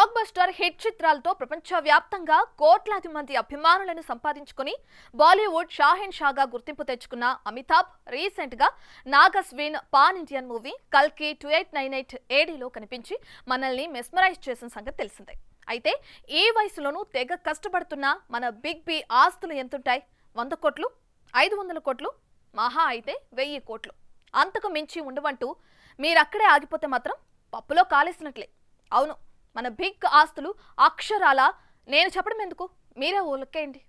Block buster hit చిత్రాలతో ప్రపంచవ్యాప్తంగా కోట్లాది మంది అభిమానులను సంపాదించుకుని బాలీవుడ్ షాహెన్ షాగా గుర్తింపు తెచ్చుకున్న అమితాబ్ రీసెంట్ గా నాగస్విన్ పాన్ ఇండియన్ మూవీ కల్కి 2898 ఏడీలో కనిపించి మనల్ని మెస్మరైజ్ చేసిన సంగతి తెలిసిందే. అయితే ఈ వయసులోనూ తెగ కష్టపడుతున్న మన బిగ్ బి ఆస్తులు ఎంతుంటాయి? 100 కోట్లు, 500 కోట్లు, మహా అయితే 1000 కోట్లు. అంతకు మించి ఉండవంటూ మీరక్కడే ఆగిపోతే మాత్రం పప్పులో కాలేసినట్లే. అవును, మన బిగ్ ఆస్తులు అక్షరాల నేను చెప్పడం ఎందుకు, మీరే ఓలకేయండి.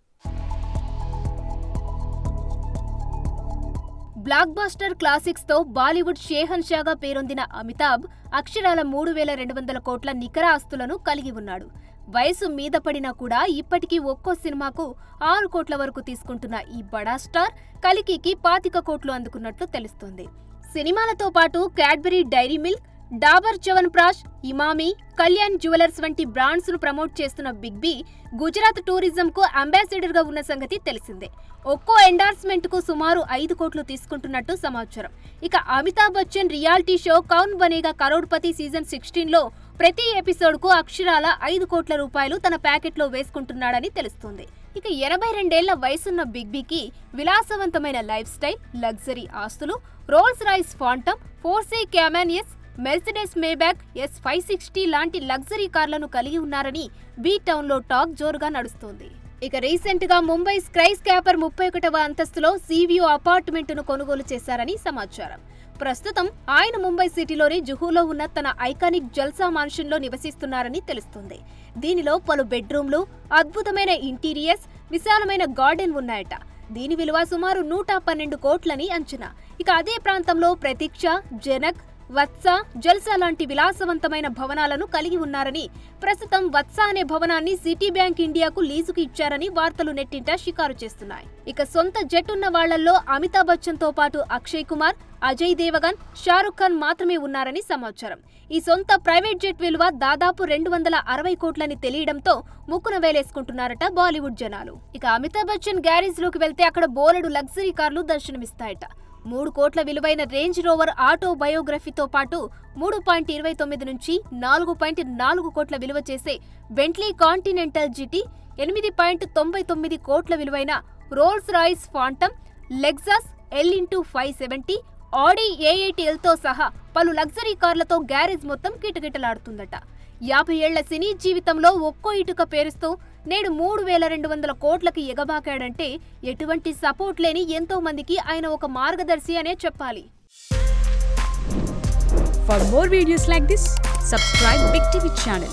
బ్లాక్ బాస్టర్ క్లాసిక్స్ తో బాలీవుడ్ షేహన్ షాగా పేరొందిన అమితాబ్ అక్షరాల 3200 కోట్ల నికర ఆస్తులను కలిగి ఉన్నాడు. వయసు మీద పడినా కూడా ఇప్పటికీ ఒక్కో సినిమాకు 6 కోట్ల వరకు తీసుకుంటున్న ఈ బడా స్టార్ కలికికి 25 కోట్లు అందుకున్నట్లు తెలుస్తోంది. సినిమాలతో పాటు Cadbury Dairy Milk, Dabur Chyawanprash, Emami, Kalyan Jewellers వంటి బ్రాండ్స్ ను ప్రమోట్ చేస్తున్న బిగ్ బి గుజరాత్ టూరిజం కు అంబాసిడర్ గా ఉన్న సంగతి తెలిసిందే. ఒక్కో ఎండార్స్మెంట్ కు సుమారు 5 కోట్లు తీసుకుంటున్నట్టు సమాచారం. ఇక అమితాబ్ బచ్చన్ రియాలిటీ షో కౌన్ బనేగా కరోడ్పతి సీజన్ 16 లో ప్రతి ఎపిసోడ్ కు అక్షరాల 5 కోట్ల రూపాయలు తన ప్యాకెట్ లో వేసుకుంటున్నాడని తెలుస్తోంది. ఇక 82 ఏళ్ల వయసున్న బిగ్ బికి విలాసవంతమైన లైఫ్ స్టైల్, లగ్జరీ ఆస్తులు, Rolls Royce Phantom, Porsche Cayman S, Mercedes Maybach S560 లాంటి లగ్జరీ కార్లను కలిగి ఉన్నారని బీ టౌన్ లో టాక్ జోరుగా నడుస్తోంది. ఇక రీసెంట్ గా ముంబై స్కై స్కాపర్ 31వ అంతస్తులో సీవ్యూ అపార్ట్మెంట్ ను కొనుగోలు చేశారని సమాచారం. ప్రస్తుతం ఆయన ముంబై సిటీలోని జుహూలో ఉన్న తన ఐకానిక్ జల్సా మాన్షన్ లో నివసిస్తున్నారని తెలుస్తుంది. దీనిలో పలు బెడ్రూమ్లు, అద్భుతమైన ఇంటీరియర్స్, విశాలమైన గార్డెన్ ఉన్నాయట. దీని విలువ సుమారు 112 కోట్లని అంచనా. ఇక అదే ప్రాంతంలో ప్రతీక్ష, జనక్, వత్స, జల్సా లాంటి విలాసవంతమైన భవనాలను కలిగి ఉన్నారని, ప్రస్తుతం వత్స అనే భవనాన్ని సిటీ బ్యాంక్ ఇండియాకు లీజుకు ఇచ్చారని వార్తలు నెట్టింట షికారు చేస్తున్నాయి. ఇక సొంత జెట్ ఉన్న వాళ్లలో అమితాబ్ బచ్చన్ తో పాటు అక్షయ్ కుమార్, అజయ్ దేవగన్, షారుఖ్ ఖాన్ మాత్రమే ఉన్నారని సమాచారం. ఈ సొంత ప్రైవేట్ జెట్ విలువ దాదాపు 260 కోట్లని తెలియడంతో ముక్కున వేలేసుకుంటున్నారట బాలీవుడ్ జనాలు. ఇక అమితాబ్ బచ్చన్ గ్యారేజ్ లోకి వెళ్తే అక్కడ బోలెడు లగ్జరీ కార్లు దర్శనమిస్తాయట. 3 కోట్ల విలువైన రేంజ్ రోవర్ ఆటో బయోగ్రఫీతో పాటు 3.29 నుంచి 4.4 కోట్ల విలువ చేసే బెంట్లీ కాంటినెంటల్ జీటీ, 8.99 కోట్ల విలువైన Rolls Royce Phantom, Lexus L/570, Audi A8L తో సహా పలు లగ్జరీ కార్లతో గ్యారేజ్ మొత్తం కిటకిటలాడుతుందట. 50 ఏళ్ల సినీ జీవితంలో ఒక్కో ఇటుక పేరుస్తూ నేడు 3200 కోట్లకి ఎగబాకాడంటే ఎటువంటి సపోర్ట్ లేని ఎంతో మందికి ఆయన ఒక మార్గదర్శి అనే చెప్పాలి. For more videos like this, subscribe Big TV channel.